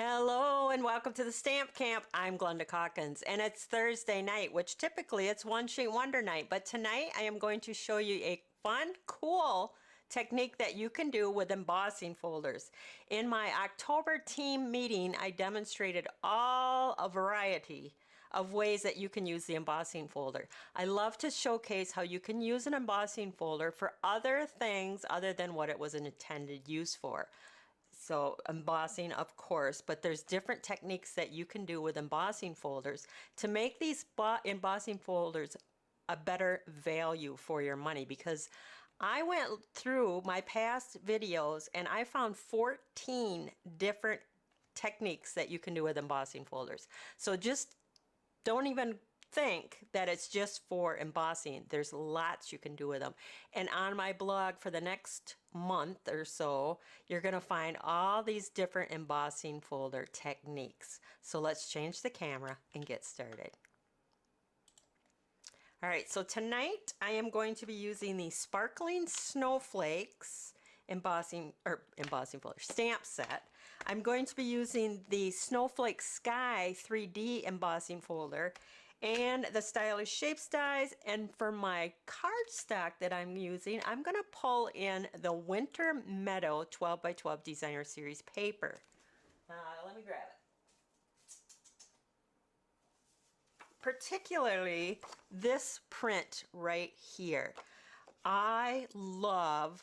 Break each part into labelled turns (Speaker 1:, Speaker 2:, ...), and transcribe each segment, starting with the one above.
Speaker 1: Hello and welcome to the Stamp Camp. I'm Glenda Calkins and it's Thursday night, which typically it's One Sheet Wonder night, but tonight I am going to show you a fun, cool technique that you can do with embossing folders. In my October team meeting, I demonstrated a variety of ways that you can use the embossing folder. I love to showcase how you can use an embossing folder for other things other than what it was an intended use for. So embossing, of course, but there's different techniques that you can do with embossing folders to make these embossing folders a better value for your money, because I went through my past videos and I found 14 different techniques that you can do with embossing folders. So just don't even think that it's just for embossing. There's lots you can do with them. And on my blog for the next month or so, you're going to find all these different embossing folder techniques. So let's change the camera and get started. All right, so tonight I am going to be using the Sparkling Snowflakes embossing folder stamp set. I'm going to be using the Snowflake Sky 3D embossing folder and the Stylish Shapes dies, and for my cardstock that I'm using, I'm going to pull in the Winter Meadow 12 by 12 Designer Series paper. Let me grab it. Particularly this print right here. I love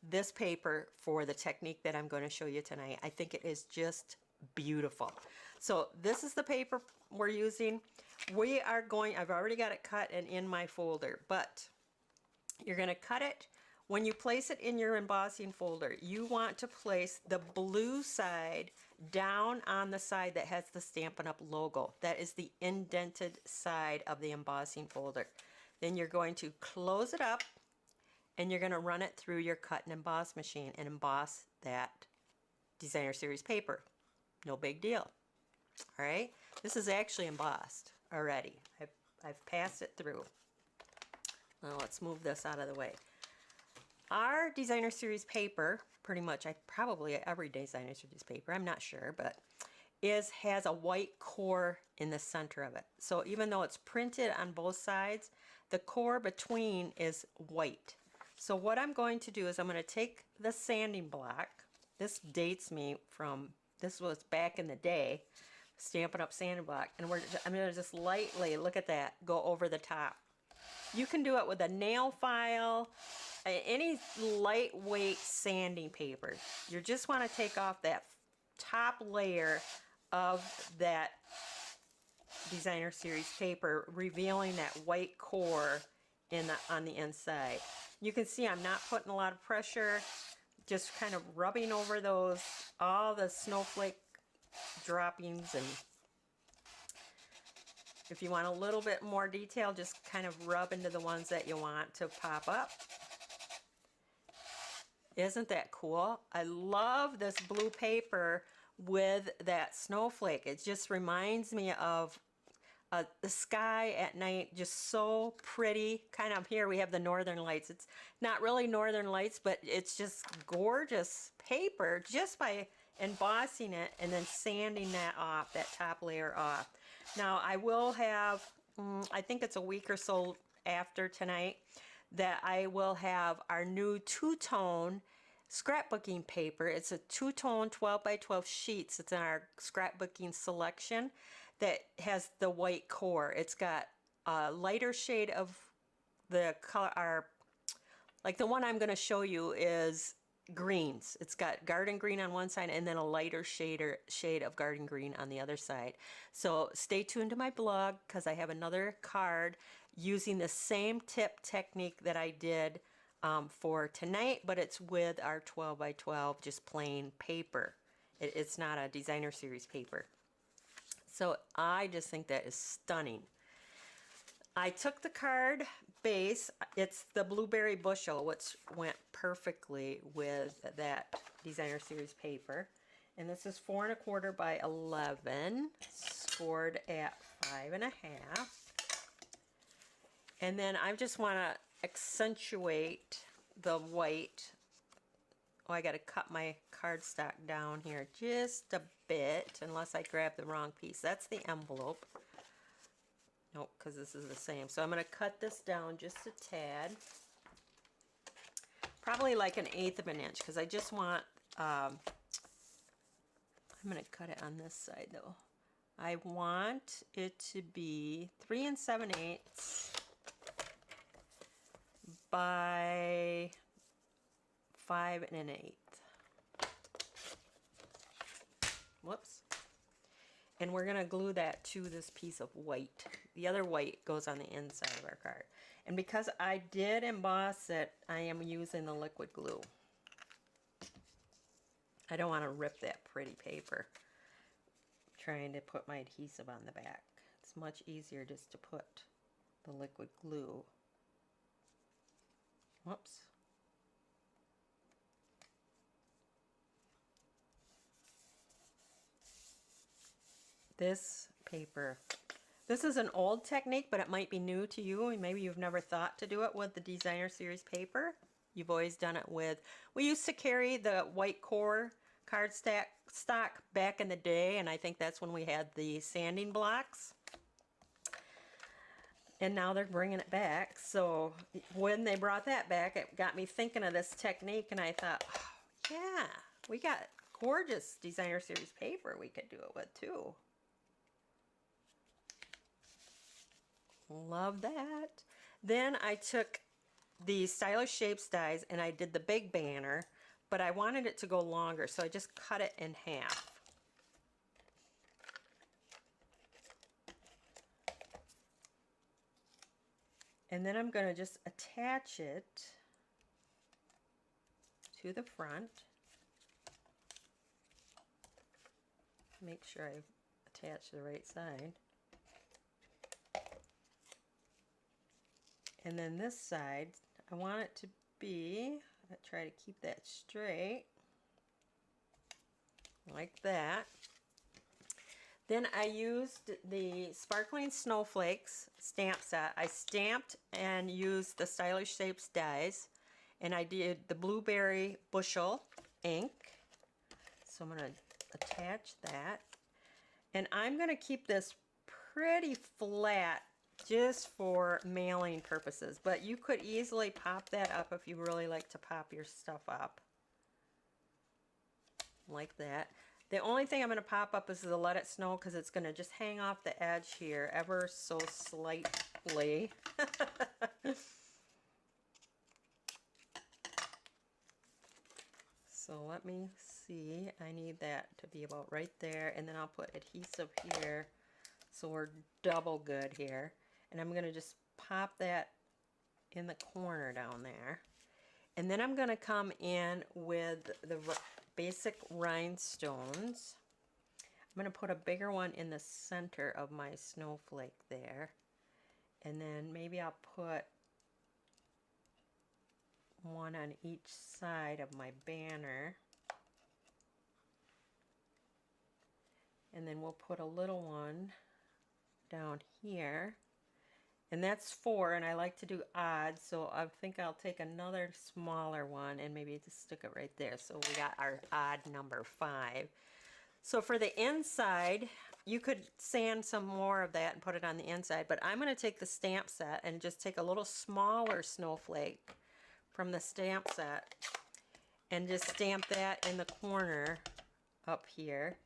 Speaker 1: this paper for the technique that I'm going to show you tonight. I think it is just beautiful. So this is the paper we're using. I've already got it cut and in my folder, but you're going to cut it. When you place it in your embossing folder, you want to place the blue side down on the side that has the Stampin' Up! Logo. That is the indented side of the embossing folder. Then you're going to close it up and you're going to run it through your cut and emboss machine and emboss that Designer Series paper. No big deal. All right, this is actually embossed already. I've passed it through. Now let's move this out of the way. Our Designer Series paper, pretty much, probably every Designer Series paper, I'm not sure, but has a white core in the center of it. So even though it's printed on both sides, the core between is white. So what I'm going to do is I'm going to take the sanding block. This dates me from, this was back in the day, Stampin' Up! Sanding block, and I'm going to just lightly, look at that, go over the top. You can do it with a nail file, any lightweight sanding paper. You just want to take off that top layer of that Designer Series paper, revealing that white core on the inside. You can see I'm not putting a lot of pressure, just kind of rubbing over all the snowflake droppings, and if you want a little bit more detail, just kind of rub into the ones that you want to pop up. Isn't that cool? I love this blue paper with that snowflake. It just reminds me of the sky at night, just so pretty. Kind of here we have the northern lights. It's not really northern lights, but it's just gorgeous paper just by embossing it and then sanding that off, that top layer off. Now I will have, I think it's a week or so after tonight, that I will have our new two-tone scrapbooking paper. It's a two-tone 12 by 12 sheets. It's in our scrapbooking selection that has the white core. It's got a lighter shade of the color, like the one I'm going to show you is greens. It's got garden green on one side and then a lighter shade of garden green on the other side. So stay tuned to my blog, because I have another card using the same tip technique that I did for tonight, but it's with our 12 by 12 just plain paper. It's not a Designer Series paper. So I just think that is stunning. I took the card base, it's the Blueberry Bushel, which went perfectly with that Designer Series paper. And this is 4 1/4 by 11, scored at 5.5. And then I just want to accentuate the white. Oh, I got to cut my cardstock down here just a bit, unless I grab the wrong piece. That's the envelope. Nope, because this is the same. So I'm going to cut this down just a tad. Probably like 1/8 of an inch, because I just want, I'm going to cut it on this side though. I want it to be 3 7/8 by 5 1/8. Whoops. And we're going to glue that to this piece of white. The other white goes on the inside of our card. And because I did emboss it, I am using the liquid glue. I don't want to rip that pretty paper trying to put my adhesive on the back. It's much easier just to put the liquid glue. Whoops. This paper, this is an old technique, but it might be new to you, and maybe you've never thought to do it with the designer series paper. You've always done it with, we used to carry the white core card stock back in the day, and I think that's when we had the sanding blocks. And now they're bringing it back. So when they brought that back, it got me thinking of this technique, and I thought, oh, yeah, we got gorgeous designer series paper we could do it with too. Love that. Then I took the Stylish Shapes dies and I did the big banner, but I wanted it to go longer, so I just cut it in half. And then I'm going to just attach it to the front. Make sure I attach the right side. And then this side, I want it to be, I try to keep that straight, like that. Then I used the Sparkling Snowflakes stamp set. I stamped and used the Stylish Shapes dies, and I did the Blueberry Bushel ink. So I'm going to attach that. And I'm going to keep this pretty flat just for mailing purposes, but you could easily pop that up if you really like to pop your stuff up like that. The only thing I'm going to pop up is the Let It Snow, because it's going to just hang off the edge here ever so slightly. So let me see, I need that to be about right there, and then I'll put adhesive here so we're double good here. And I'm going to just pop that in the corner down there. And then I'm going to come in with the basic rhinestones. I'm going to put a bigger one in the center of my snowflake there. And then maybe I'll put one on each side of my banner. And then we'll put a little one down here. And that's 4, and I like to do odd, so I think I'll take another smaller one and maybe just stick it right there. So we got our odd number 5. So for the inside, you could sand some more of that and put it on the inside, but I'm going to take the stamp set and just take a little smaller snowflake from the stamp set and just stamp that in the corner up here.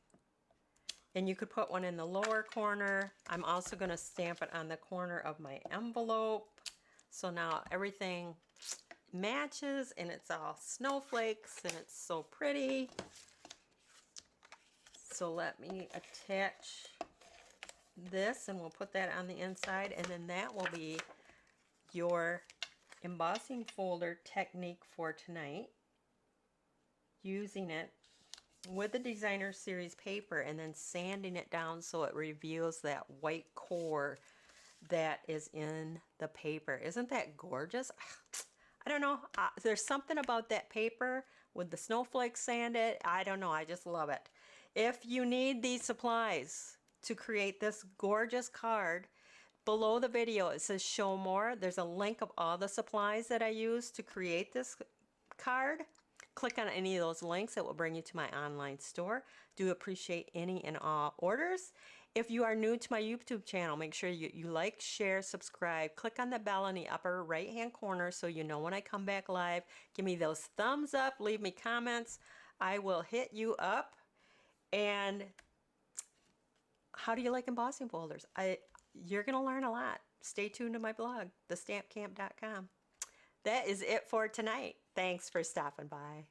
Speaker 1: And you could put one in the lower corner. I'm also going to stamp it on the corner of my envelope. So now everything matches and it's all snowflakes and it's so pretty. So let me attach this and we'll put that on the inside, and then that will be your embossing folder technique for tonight, using it with the designer series paper and then sanding it down so it reveals that white core that is in the paper. Isn't that gorgeous? I don't know. There's something about that paper with the snowflakes sanded. I don't know. I just love it. If you need these supplies to create this gorgeous card, below the video it says show more. There's a link of all the supplies that I use to create this card. click on any of those links. It will bring you to my online store. Do appreciate any and all orders. If you are new to my YouTube channel, make sure you like, share, subscribe. Click on the bell in the upper right hand corner so you know when I come back live. Give me those thumbs up, leave me comments. I will hit you up. And how do you like embossing folders? You're going to learn a lot. Stay tuned to my blog, TheStampCamp.com. That is it for tonight. Thanks for stopping by.